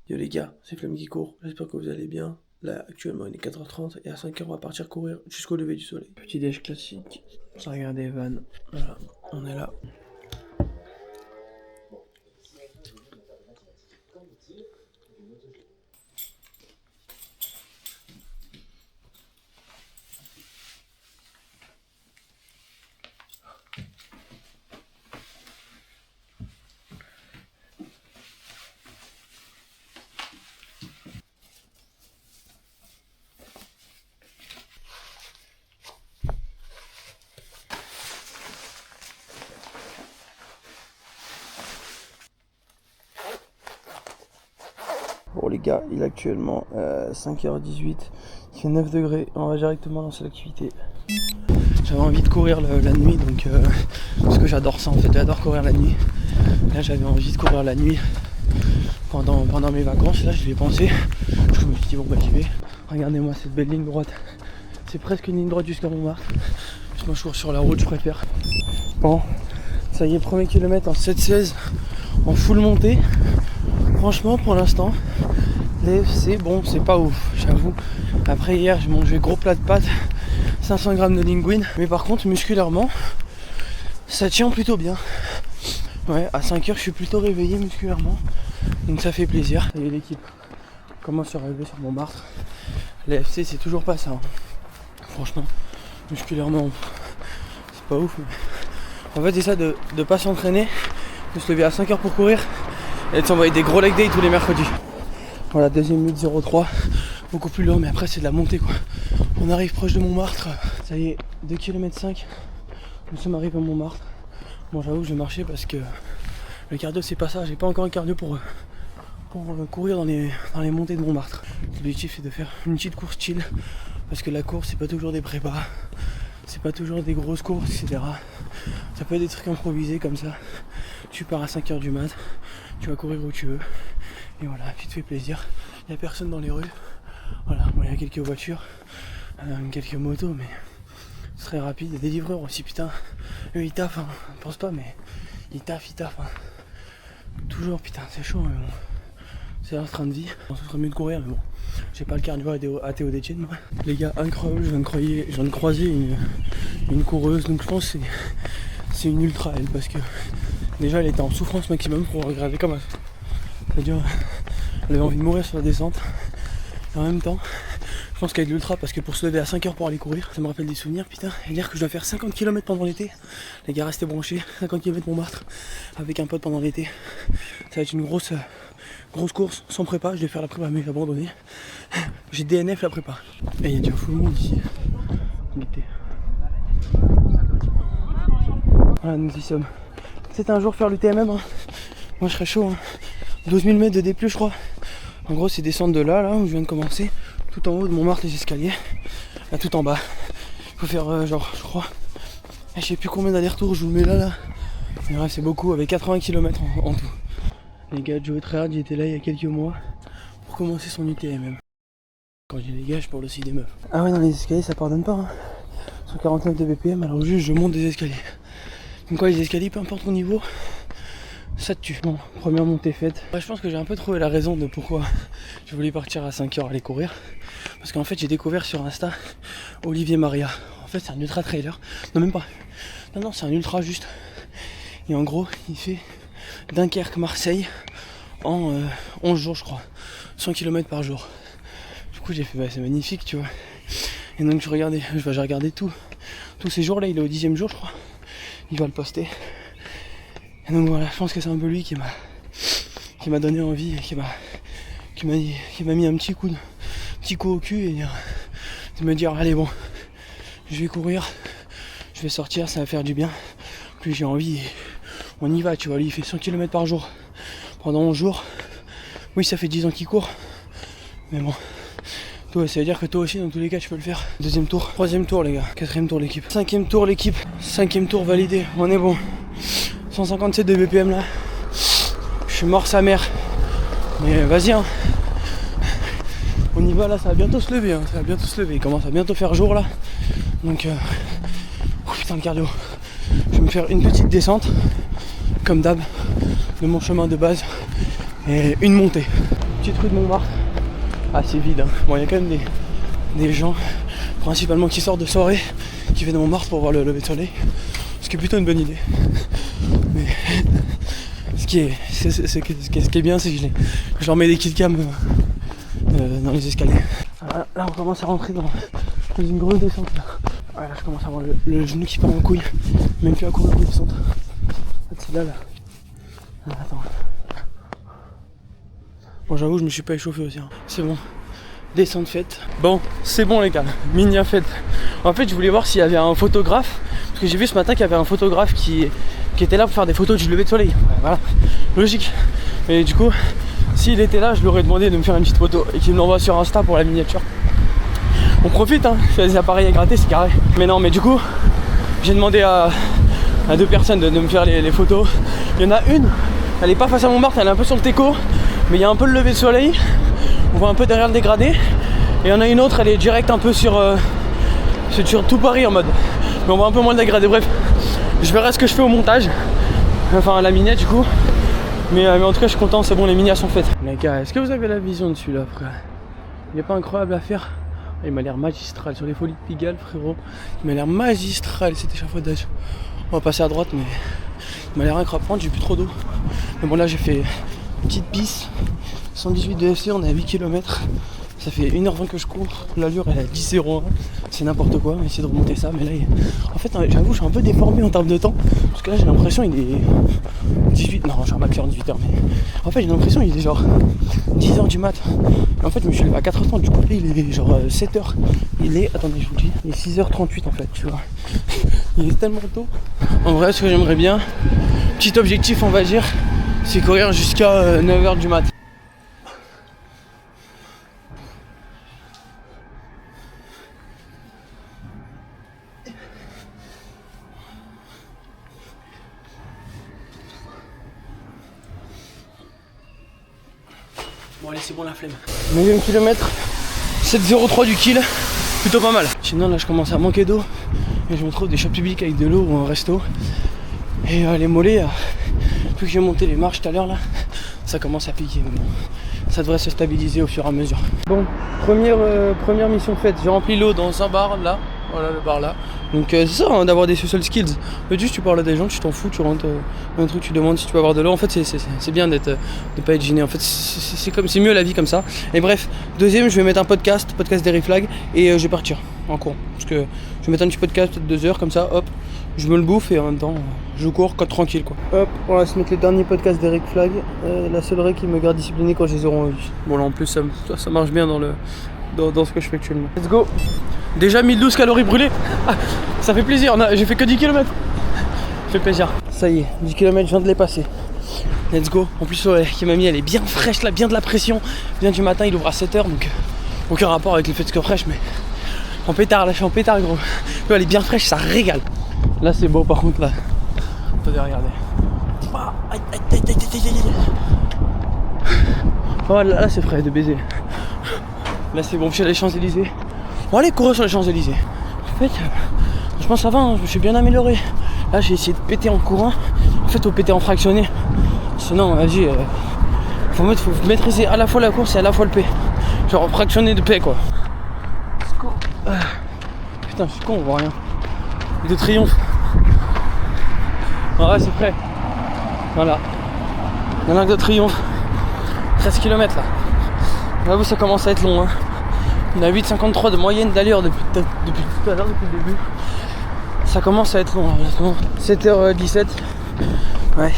Yo les gars, c'est Flamme qui court, j'espère que vous allez bien. Là actuellement il est 4h30 et à 5h on va partir courir jusqu'au lever du soleil. Petit déj classique, sans regarder Evan, voilà, on est là. Bon les gars, il est actuellement 5h18, il fait 9 degrés, on va directement lancer l'activité. J'avais envie de courir la nuit, donc parce que j'adore ça en fait, j'adore courir la nuit. Là j'avais envie de courir la nuit pendant mes vacances, là je l'ai pensé. Je me suis dit bon bah j'y vais. Regardez-moi cette belle ligne droite, c'est presque une ligne droite jusqu'à Montmartre. Moi je cours sur la route, je préfère. Bon, ça y est, premier kilomètre en 7,16 en full montée. Franchement pour l'instant c'est bon, c'est pas ouf, j'avoue. Après hier j'ai mangé gros plat de pâtes, 500 grammes de linguine. Mais par contre musculairement ça tient plutôt bien. Ouais, à 5h je suis plutôt réveillé musculairement, donc ça fait plaisir. Et l'équipe commence à arriver sur Montmartre. L'AFC c'est toujours pas ça hein. Franchement musculairement c'est pas ouf mais... En fait c'est ça de pas s'entraîner, de se lever à 5h pour courir et de s'envoyer des gros leg day tous les mercredis. Voilà, deuxième minute 03, beaucoup plus long mais après c'est de la montée quoi. On arrive proche de Montmartre, ça y est, 2 km 5, nous sommes arrivés à Montmartre. Bon j'avoue que je vais marcher parce que le cardio c'est pas ça, j'ai pas encore un cardio pour courir dans les montées de Montmartre. L'objectif c'est de faire une petite course chill, parce que la course c'est pas toujours des prépas, c'est pas toujours des grosses courses etc. Ça peut être des trucs improvisés comme ça, tu pars à 5h du mat, tu vas courir où tu veux, et voilà, tu te fais plaisir, il n'y a personne dans les rues, voilà, bon, il y a quelques voitures, quelques motos, mais c'est très rapide, il y a des livreurs aussi, putain, eux ils taffent, hein. Je pense pas, mais ils taffent, hein. Toujours, putain, c'est chaud, mais bon, c'est leur train de vie, on se ferait mieux de courir, mais bon, j'ai pas le cardio à Théo Détienne, moi. Les gars, incroyable, je viens de croiser une coureuse, donc je pense que c'est une ultra elle, parce que déjà elle était en souffrance maximum pour regarder comme ça. C'est-à-dire, elle avait envie de mourir sur la descente. Et en même temps, je pense qu'avec l'ultra, parce que pour se lever à 5h pour aller courir, ça me rappelle des souvenirs, putain. Et dire que je dois faire 50 km pendant l'été. Les gars, restez branchés, 50 km Montmartre avec un pote pendant l'été. Ça va être une grosse course, sans prépa. Je vais faire la prépa, mais j'ai abandonné. J'ai DNF la prépa. Et il y a déjà full monde ici. L'été. Voilà, nous y sommes. C'est un jour faire le TMM, hein. Moi je serais chaud, hein. 12 000 mètres de D+, je crois. En gros c'est descendre de là où je viens de commencer, tout en haut de Montmartre les escaliers, là tout en bas. Il faut faire genre, je crois, je sais plus combien d'allers-retours, je vous le mets là. Mais bref c'est beaucoup, avec 80 km en tout. Les gars, Joey Trehard, il était là il y a quelques mois pour commencer son UTMM. Quand j'ai les gars, je parle aussi des meufs. Ah ouais, dans les escaliers ça pardonne pas, hein. 149 de BPM, alors juste je monte des escaliers. Donc quoi, les escaliers, peu importe ton niveau, ça te tue. Bon, première montée faite. Je pense que j'ai un peu trouvé la raison de pourquoi je voulais partir à 5h aller courir. Parce qu'en fait j'ai découvert sur Insta Olivier Maria. En fait c'est un ultra trailer. Non même pas. Non c'est un ultra juste. Et en gros il fait Dunkerque-Marseille en 11 jours je crois. 100 km par jour. Du coup j'ai fait bah c'est magnifique tu vois. Et donc j'ai regardé tous ces jours là, il est au 10e jour je crois. Il va le poster. Et donc voilà, je pense que c'est un peu lui qui m'a donné envie et qui m'a mis un petit coup au cul et de me dire allez bon, je vais courir, je vais sortir, ça va faire du bien. Plus j'ai envie, on y va, tu vois, lui il fait 100 km par jour pendant 11 jours. Oui ça fait 10 ans qu'il court, mais bon, toi, ça veut dire que toi aussi dans tous les cas tu peux le faire. Deuxième tour, troisième tour les gars, quatrième tour l'équipe, cinquième tour l'équipe, cinquième tour validé, on est bon. 157 de BPM là, je suis mort sa mère, mais vas-y hein. On y va là, ça va bientôt se lever, hein. Ça va bientôt se lever, il commence à bientôt faire jour là, donc oh putain le cardio. Je vais me faire une petite descente, comme d'hab, de mon chemin de base, et une montée. Petite rue de Montmartre, assez vide. Hein. Bon, il y a quand même des gens, principalement qui sortent de soirée, qui viennent à Montmartre pour voir le lever de soleil. Ce qui est plutôt une bonne idée. Mais ce qui est bien, c'est que je leur mets des kit-cam dans les escaliers. Là, on commence à rentrer dans une grosse descente. Là, je commence à avoir le genou qui part en couille. Même plus à courir en descente. C'est là. Attends. Bon, j'avoue, je me suis pas échauffé aussi. Hein. C'est bon. Descente faite. Bon, c'est bon les gars. Mini faite. En fait, je voulais voir s'il y avait un photographe. Parce que j'ai vu ce matin qu'il y avait un photographe qui était là pour faire des photos du lever de soleil. Voilà. Logique. Et du coup, s'il était là, je lui aurais demandé de me faire une petite photo et qu'il me l'envoie sur Insta pour la miniature. On profite, hein. Il y a des appareils à gratter, c'est carré. Mais non, mais du coup, j'ai demandé à 2 personnes de me faire les photos. Il y en a une, elle est pas face à Montmartre, elle est un peu sur le Teco. Mais il y a un peu le lever de soleil. On voit un peu derrière le dégradé. Et il y en a une autre, elle est direct un peu sur tout Paris en mode. Mais on voit un peu moins le dégradé. Bref, je verrai ce que je fais au montage. Enfin, la miniature du coup. Mais en tout cas, je suis content, c'est bon, les miniatures sont faites. Les gars, est-ce que vous avez la vision dessus là, frère? Il n'est pas incroyable à faire? Il m'a l'air magistral sur les folies de Pigalle, frérot. Il m'a l'air magistral cet échafaudage. On va passer à droite, mais il m'a l'air incroyable. J'ai plus trop d'eau. Mais bon, là, j'ai fait une petite piste. 118 de FC, on est à 8 km. Ça fait 1h20 que je cours. L'allure, elle est à 10,01. C'est n'importe quoi. On va essayer de remonter ça. Mais là, en fait, j'avoue, je suis un peu déformé en termes de temps. Parce que là, j'ai l'impression qu'il est 18. Non, j'ai un max 18h. Mais en fait, j'ai l'impression qu'il est genre 10h du mat. Et en fait, je me suis levé à 4h30. Du coup, là, il est genre 7h. Il est, attendez, je vous dis, il est 6h38 en fait, tu vois. Il est tellement tôt. En vrai, ce que j'aimerais bien, petit objectif, on va dire, c'est courir jusqu'à 9h du mat. Bon allez, c'est bon, la flemme. 9e kilomètre, 7,03 du kill, plutôt pas mal. Sinon là je commence à manquer d'eau et je me trouve des shops publics avec de l'eau ou un resto. Et les mollets, plus que j'ai monté les marches tout à l'heure là, ça commence à piquer. Mais bon, ça devrait se stabiliser au fur et à mesure. Bon, première mission faite, j'ai rempli l'eau dans un bar là. Voilà le bar là. Donc c'est ça, hein, d'avoir des social skills. Juste tu parles à des gens, tu t'en fous, tu rentres dans un truc, tu demandes si tu peux avoir de l'eau. En fait c'est bien de pas être gêné. En fait c'est mieux la vie comme ça. Et bref, deuxième, je vais mettre un podcast d'Eric Flag et je vais partir en cours. Parce que je vais mettre un petit podcast peut-être 2 heures comme ça, hop, je me le bouffe et en même temps je cours tranquille quoi. Hop, on va se mettre le dernier podcast d'Eric Flag. La seule règle qui me garde discipliné quand je les aurai envie. Bon là en plus ça marche bien dans ce que je fais actuellement. Let's go. Déjà 1012 calories brûlées. Ah, ça fait plaisir, j'ai fait que 10 km. Ça fait plaisir. Ça y est, 10 km, je viens de les passer. Let's go. En plus, qui m'a mis, elle est bien fraîche là, bien de la pression. Bien du matin, il ouvre à 7h, donc aucun rapport avec le fait que c'est fraîche, mais en pétard, là je suis en pétard gros. Elle est bien fraîche, ça régale. Là c'est beau par contre là. Attendez, regardez. Oh là c'est frais de baiser. Là c'est bon, je suis à les Champs-Élysées. Bon allez, courir sur les Champs-Élysées. En fait, je pense que ça va, hein, je me suis bien amélioré. Là j'ai essayé de péter en courant. En fait faut péter en fractionné. Sinon vas-y, faut maîtriser à la fois la course et à la fois le P. Genre fractionné de P quoi. Putain je suis con, on voit rien. De triomphe. Ouais c'est prêt. Voilà. Il y en a que de triomphe. 13 km là. J'avoue ça commence à être long hein. On a 8,53 de moyenne d'allure depuis tout à l'heure, depuis le début. Ça commence à être long, honnêtement. 7h17. Ouais.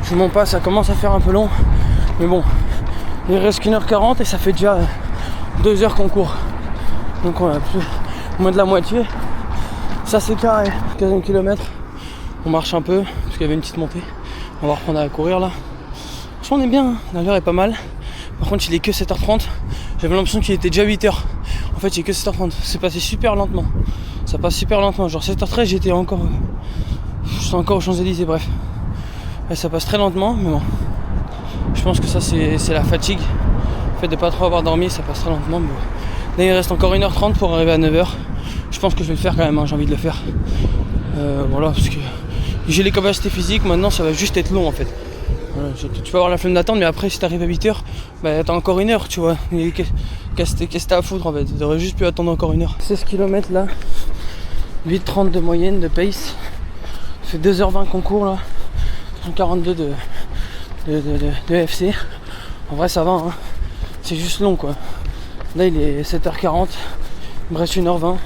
Je vous mens pas, ça commence à faire un peu long. Mais bon, il reste qu'1h40 et ça fait déjà 2 heures qu'on court. Donc on a plus moins de la moitié. Ça c'est carré. 15e kilomètre. On marche un peu, parce qu'il y avait une petite montée. On va reprendre à courir là. Franchement on est bien, hein. L'allure est pas mal. Par contre il est que 7h30. J'avais l'impression qu'il était déjà 8h. En fait il est que 7h30. C'est passé super lentement. Ça passe super lentement. Genre 7h13 j'étais encore aux Champs-Élysées, bref. Et ça passe très lentement, mais bon. Je pense que ça c'est la fatigue. Le fait de pas trop avoir dormi, ça passe très lentement. Mais bon. Là il reste encore 1h30 pour arriver à 9h. Je pense que je vais le faire quand même, hein. J'ai envie de le faire. Voilà, parce que j'ai les capacités physiques, maintenant ça va juste être long en fait. Voilà, tu peux avoir la flemme d'attendre, mais après si t'arrives à 8h, bah t'as encore 1 heure, tu vois. Qu'est-ce que t'as à foutre en fait, t'aurais juste pu attendre encore 1 heure. 16 km là, 8,30 de moyenne de pace. Ça fait 2h20 qu'on court là, 42 de FC. En vrai ça va, hein. C'est juste long quoi. Là il est 7h40, il me reste 1h20.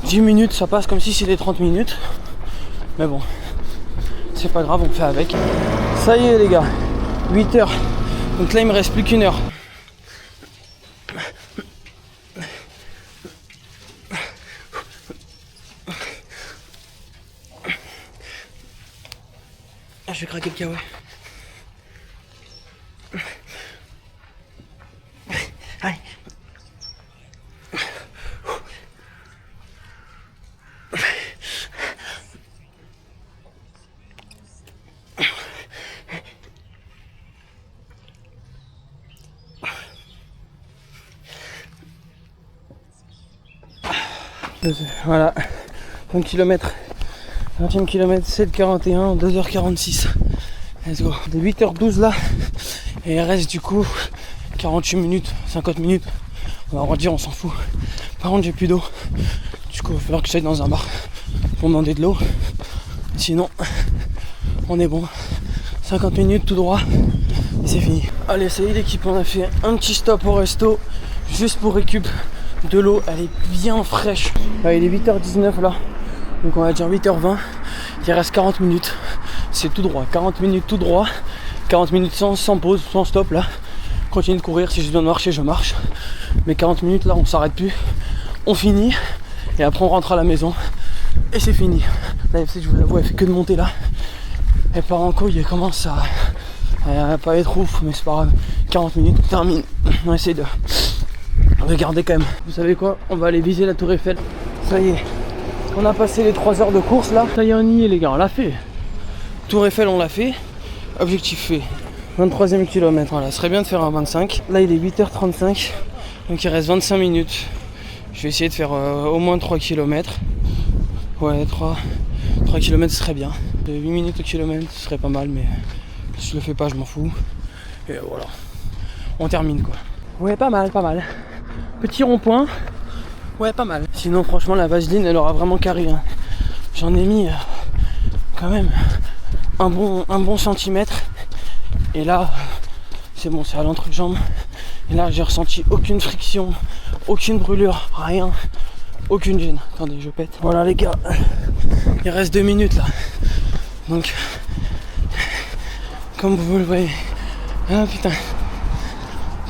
10 minutes ça passe comme si c'était 30 minutes. Mais bon, c'est pas grave, on fait avec. Ça y est les gars, 8h. Donc là il me reste plus qu'1 heure. Ah, je vais craquer le kawaii. Allez. Voilà, 20 km, 20e kilomètre, 7h41, 2h46. Let's go. De 8h12 là, et il reste du coup 48 minutes, 50 minutes. On va arrondir, on s'en fout. Par contre, j'ai plus d'eau. Du coup, il va falloir que j'aille dans un bar pour demander de l'eau. Sinon, on est bon. 50 minutes tout droit et c'est fini. Allez, ça y est l'équipe, on a fait un petit stop au resto juste pour récup de l'eau, elle est bien fraîche. Il est 8h19 là, donc on va dire 8h20. Il reste 40 minutes, c'est tout droit, 40 minutes tout droit, 40 minutes sans pause, sans stop là. Continue de courir, si je dois marcher, je marche. Mais 40 minutes là, on s'arrête plus, on finit et après on rentre à la maison et c'est fini. La FC, je vous avoue, elle fait que de monter là. Elle part en couille, elle commence à pas être ouf, mais c'est pas grave. 40 minutes, on termine. On essaie de garder quand même. Vous savez quoi, on va aller viser la tour Eiffel. Ça y est, on a passé les 3 heures de course là. Ça y est, on y est les gars, on l'a fait. Tour Eiffel, on l'a fait. Objectif fait. 23e kilomètre, voilà, ce serait bien de faire un 25. Là il est 8h35, donc il reste 25 minutes. Je vais essayer de faire au moins 3 km. Ouais, 3 km ce serait bien. 8 minutes au kilomètre ce serait pas mal, mais si je le fais pas je m'en fous. Et voilà, on termine quoi. Ouais, pas mal, pas mal. Petit rond-point, ouais, pas mal. Sinon franchement la vaseline elle aura vraiment carré, hein. J'en ai mis quand même un bon centimètre. Et là c'est bon, c'est à l'entrejambe. Et là j'ai ressenti aucune friction, aucune brûlure, rien, aucune gêne. Attendez, je pète. Voilà les gars, il reste 2 minutes là. Donc comme vous le voyez, ah putain,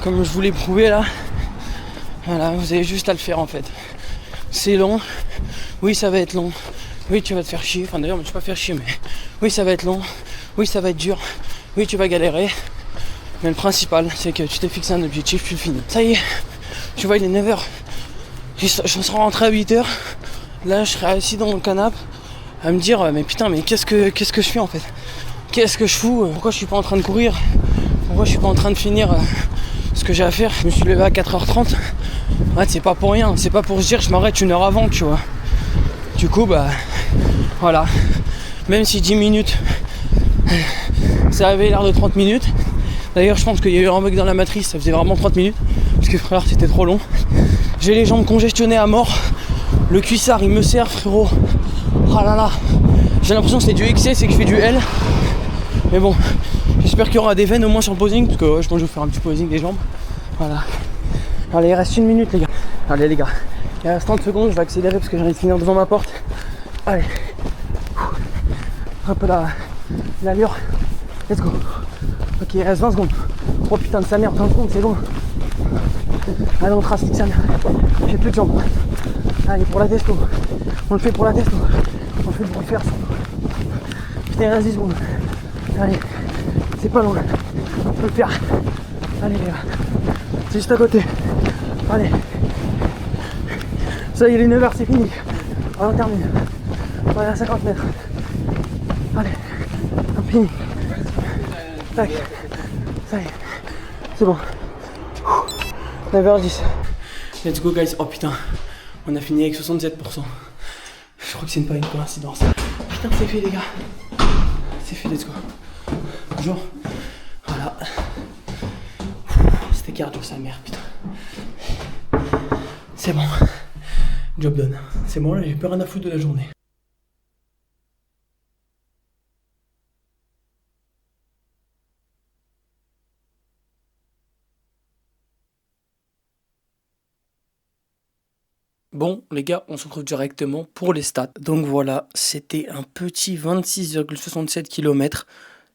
comme je vous l'ai prouvé là, voilà, vous avez juste à le faire en fait. C'est long, oui ça va être long, oui tu vas te faire chier, enfin d'ailleurs je vais pas faire chier, mais oui ça va être long, oui ça va être dur, oui tu vas galérer, mais le principal c'est que tu t'es fixé un objectif, tu le finis. Ça y est, tu vois il est 9h, je serai rentré à 8h, là je serai assis dans mon canapé à me dire mais putain mais qu'est-ce que je fais en fait, qu'est-ce que je fous, pourquoi je suis pas en train de courir, pourquoi je suis pas en train de finir ce que j'ai à faire. Je me suis levé à 4h30, ouais, c'est pas pour rien, c'est pas pour se dire je m'arrête 1 heure avant, tu vois. Du coup bah voilà, même si 10 minutes ça avait l'air de 30 minutes. D'ailleurs je pense qu'il y a eu un bug dans la matrice, ça faisait vraiment 30 minutes parce que frère c'était trop long. J'ai les jambes congestionnées à mort, le cuissard il me serre frérot. Oh là là, j'ai l'impression que c'est du XS et que je fais du L. Mais bon, j'espère qu'il y aura des veines au moins sur le posing, parce que ouais, je pense que je vais faire un petit posing des jambes. Voilà. Allez, il reste 1 minute les gars. Allez les gars, il reste 30 secondes, je vais accélérer parce que j'ai envie de finir devant ma porte. Allez. Un peu l'allure. Let's go. Ok, il reste 20 secondes. Oh putain de sa mère, 20 secondes, c'est long. Allez, on trace, sa mère. J'ai plus de jambes. Allez, pour la testo. On le fait pour la testo. On le fait pour le faire. Putain, il reste 10 secondes. Allez, c'est pas long. On peut le faire. Allez les gars. C'est juste à côté. Allez. Ça y est, il est 9h, c'est fini. Allez, on termine. Voilà, à 50 mètres. Allez, on finit. Tac. Ça y est. C'est bon. 9h10. Let's go guys. Oh putain. On a fini avec 67%. Je crois que c'est pas une coïncidence. Putain. Putain, c'est fait les gars. C'est fait, let's go. Bonjour. Voilà. C'était cardio sa mère, putain. C'est bon. Job done. C'est bon, là j'ai plus rien à foutre de la journée. Bon les gars, on se retrouve directement pour les stats. Donc voilà, c'était un petit 26,67 km,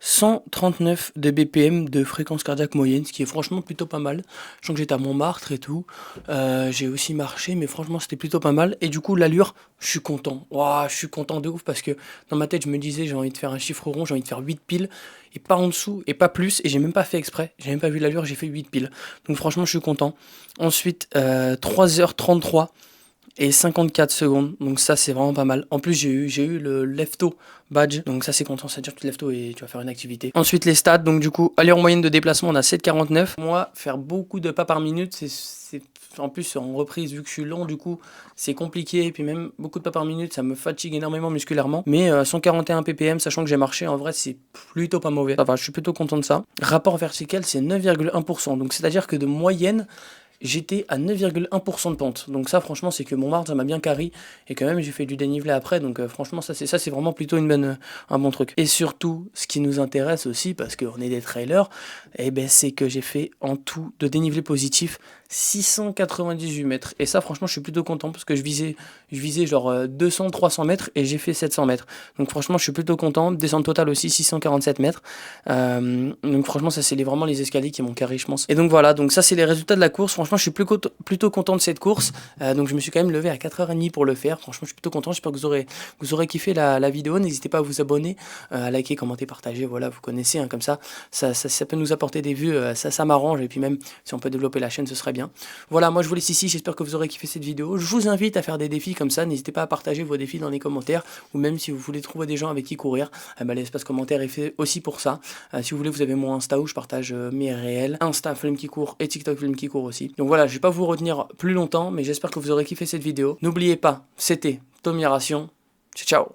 139 de BPM de fréquence cardiaque moyenne, ce qui est franchement plutôt pas mal. Je sens que j'étais à Montmartre et tout. J'ai aussi marché, mais franchement c'était plutôt pas mal. Et du coup l'allure, je suis content. Ouah, je suis content de ouf parce que dans ma tête je me disais j'ai envie de faire un chiffre rond, j'ai envie de faire 8 piles. Et pas en dessous, et pas plus, et j'ai même pas fait exprès, j'ai même pas vu l'allure, j'ai fait 8 piles. Donc franchement je suis content. Ensuite, 3h33 et 54 secondes, donc ça c'est vraiment pas mal. En plus j'ai eu le lefto badge, donc ça c'est content, ça veut dire que tu lefto et tu vas faire une activité. Ensuite les stats, donc du coup allure moyenne de déplacement on a 7,49. Moi faire beaucoup de pas par minute, c'est en plus en reprise vu que je suis long, du coup c'est compliqué, et puis même beaucoup de pas par minute ça me fatigue énormément musculairement. Mais 141 ppm, sachant que j'ai marché, en vrai c'est plutôt pas mauvais. Enfin je suis plutôt content de ça. Rapport vertical c'est 9,1%, donc c'est à dire que de moyenne j'étais à 9,1% de pente. Donc ça franchement c'est que Montmartre ça m'a bien carré. Et quand même j'ai fait du dénivelé après. Donc franchement ça c'est vraiment plutôt un bon truc. Et surtout ce qui nous intéresse aussi, parce qu'on est des trailers, et ben c'est que j'ai fait en tout de dénivelé positif 698 mètres. Et ça franchement je suis plutôt content, parce que je visais genre 200-300 mètres et j'ai fait 700 mètres. Donc franchement je suis plutôt content. Descente totale aussi 647 mètres. Donc franchement ça c'est vraiment les escaliers qui m'ont carré je pense. Et donc voilà, donc ça c'est les résultats de la course. Franchement je suis plutôt content de cette course. Donc je me suis quand même levé à 4h30 pour le faire. Franchement je suis plutôt content. J'espère que vous aurez kiffé la vidéo. N'hésitez pas à vous abonner, à liker, commenter, partager. Voilà, vous connaissez hein, comme ça peut nous apporter des vues. Ça m'arrange. Et puis même si on peut développer la chaîne ce serait bien. Voilà, moi je vous laisse ici. J'espère que vous aurez kiffé cette vidéo. Je vous invite à faire des défis comme ça. N'hésitez pas à partager vos défis dans les commentaires. Ou même si vous voulez trouver des gens avec qui courir, l'espace commentaire est fait aussi pour ça. Si vous voulez, vous avez mon Insta où je partage mes réels. Insta Flemme qui court et TikTok Flemme qui court aussi. Donc voilà, je vais pas vous retenir plus longtemps, mais j'espère que vous aurez kiffé cette vidéo. N'oubliez pas, c'était Tommy Ration. Ciao, ciao.